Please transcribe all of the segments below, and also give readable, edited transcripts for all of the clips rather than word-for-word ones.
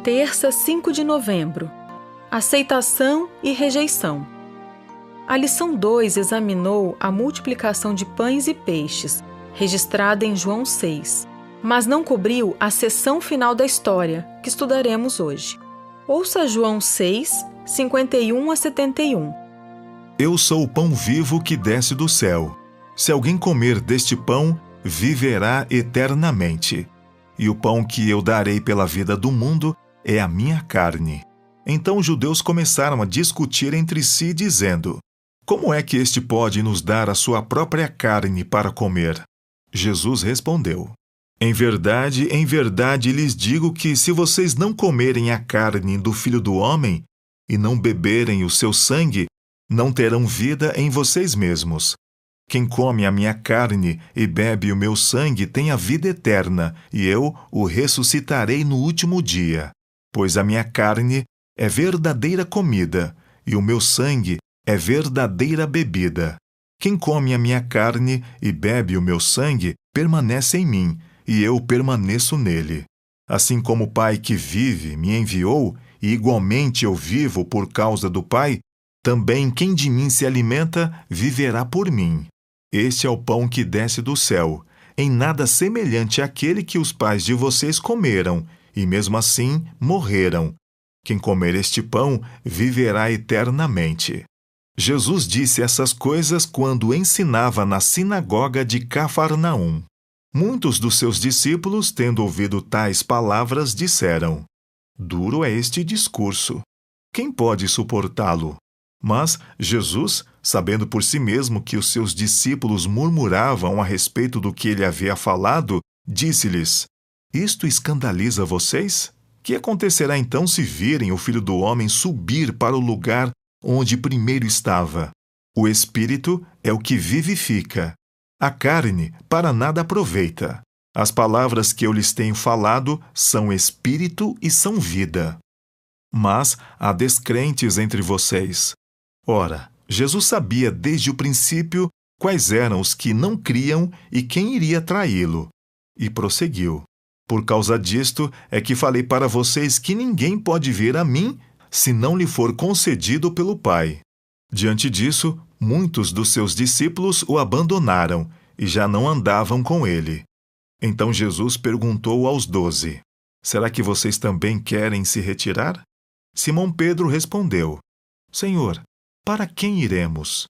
Terça, 5 de novembro. Aceitação e rejeição. A lição 2 examinou a multiplicação de pães e peixes, registrada em João 6, mas não cobriu a seção final da história, que estudaremos hoje. Ouça João 6, 51 a 71. Eu sou o pão vivo que desce do céu. Se alguém comer deste pão, viverá eternamente. E o pão que eu darei pela vida do mundo é a minha carne. Então os judeus começaram a discutir entre si, dizendo: Como é que este pode nos dar a sua própria carne para comer? Jesus respondeu: em verdade lhes digo que se vocês não comerem a carne do Filho do Homem e não beberem o seu sangue, não terão vida em vocês mesmos. Quem come a minha carne e bebe o meu sangue tem a vida eterna, e eu o ressuscitarei no último dia. Pois a minha carne é verdadeira comida, e o meu sangue é verdadeira bebida. Quem come a minha carne e bebe o meu sangue permanece em mim, e eu permaneço nele. Assim como o Pai que vive me enviou, e igualmente eu vivo por causa do Pai, também quem de mim se alimenta viverá por mim. Este é o pão que desce do céu, em nada semelhante àquele que os pais de vocês comeram, e mesmo assim morreram. Quem comer este pão viverá eternamente. Jesus disse essas coisas quando ensinava na sinagoga de Cafarnaum. Muitos dos seus discípulos, tendo ouvido tais palavras, disseram: Duro é este discurso. Quem pode suportá-lo? Mas Jesus, sabendo por si mesmo que os seus discípulos murmuravam a respeito do que ele havia falado, disse-lhes: Isto escandaliza vocês? Que acontecerá então se virem o Filho do Homem subir para o lugar onde primeiro estava? O Espírito é o que vivifica. A carne para nada aproveita. As palavras que eu lhes tenho falado são espírito e são vida. Mas há descrentes entre vocês. Ora, Jesus sabia desde o princípio quais eram os que não criam e quem iria traí-lo. E prosseguiu: Por causa disto é que falei para vocês que ninguém pode vir a mim se não lhe for concedido pelo Pai. Diante disso, muitos dos seus discípulos o abandonaram e já não andavam com ele. Então Jesus perguntou aos 12: Será que vocês também querem se retirar? Simão Pedro respondeu: Senhor, para quem iremos?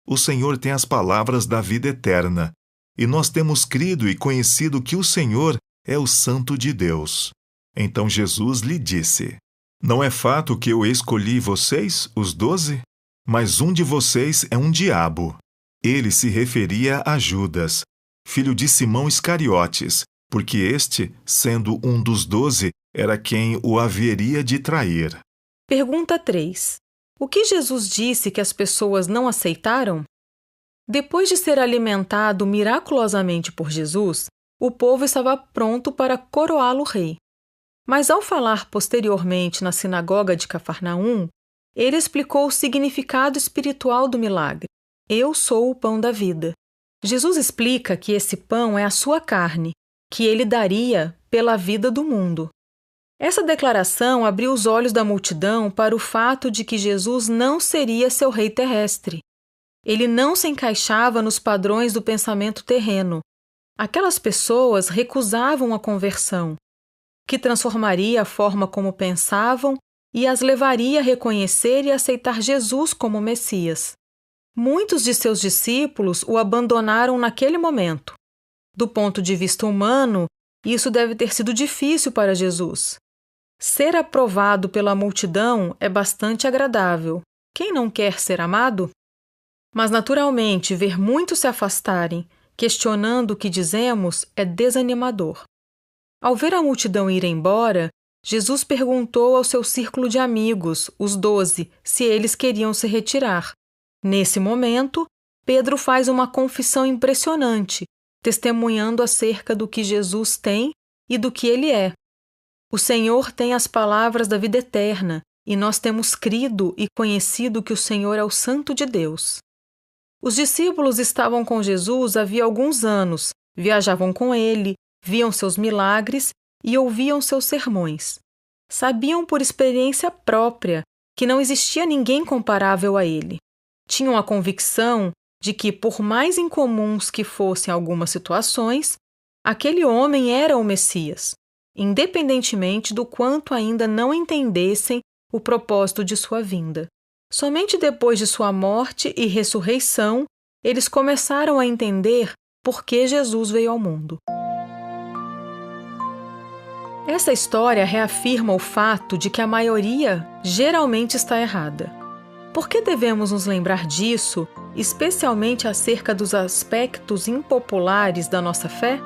O Senhor tem as palavras da vida eterna, e nós temos crido e conhecido que o Senhor é o Santo de Deus. Então Jesus lhe disse: Não é fato que eu escolhi vocês, os 12? Mas um de vocês é um diabo. Ele se referia a Judas, filho de Simão Iscariotes, porque este, sendo um dos 12, era quem o haveria de trair. Pergunta 3. O que Jesus disse que as pessoas não aceitaram? Depois de ser alimentado miraculosamente por Jesus, o povo estava pronto para coroá-lo rei. Mas ao falar posteriormente na sinagoga de Cafarnaum, ele explicou o significado espiritual do milagre. Eu sou o pão da vida. Jesus explica que esse pão é a sua carne, que ele daria pela vida do mundo. Essa declaração abriu os olhos da multidão para o fato de que Jesus não seria seu rei terrestre. Ele não se encaixava nos padrões do pensamento terreno. Aquelas pessoas recusavam a conversão, que transformaria a forma como pensavam e as levaria a reconhecer e aceitar Jesus como Messias. Muitos de seus discípulos o abandonaram naquele momento. Do ponto de vista humano, isso deve ter sido difícil para Jesus. Ser aprovado pela multidão é bastante agradável. Quem não quer ser amado? Mas, naturalmente, ver muitos se afastarem, questionando o que dizemos, é desanimador. Ao ver a multidão ir embora, Jesus perguntou ao seu círculo de amigos, os 12, se eles queriam se retirar. Nesse momento, Pedro faz uma confissão impressionante, testemunhando acerca do que Jesus tem e do que ele é. O Senhor tem as palavras da vida eterna, e nós temos crido e conhecido que o Senhor é o Santo de Deus. Os discípulos estavam com Jesus havia alguns anos, viajavam com ele, viam seus milagres e ouviam seus sermões. Sabiam por experiência própria que não existia ninguém comparável a ele. Tinham a convicção de que, por mais incomuns que fossem algumas situações, aquele homem era o Messias, independentemente do quanto ainda não entendessem o propósito de sua vinda. Somente depois de sua morte e ressurreição, eles começaram a entender por que Jesus veio ao mundo. Essa história reafirma o fato de que a maioria geralmente está errada. Por que devemos nos lembrar disso, especialmente acerca dos aspectos impopulares da nossa fé?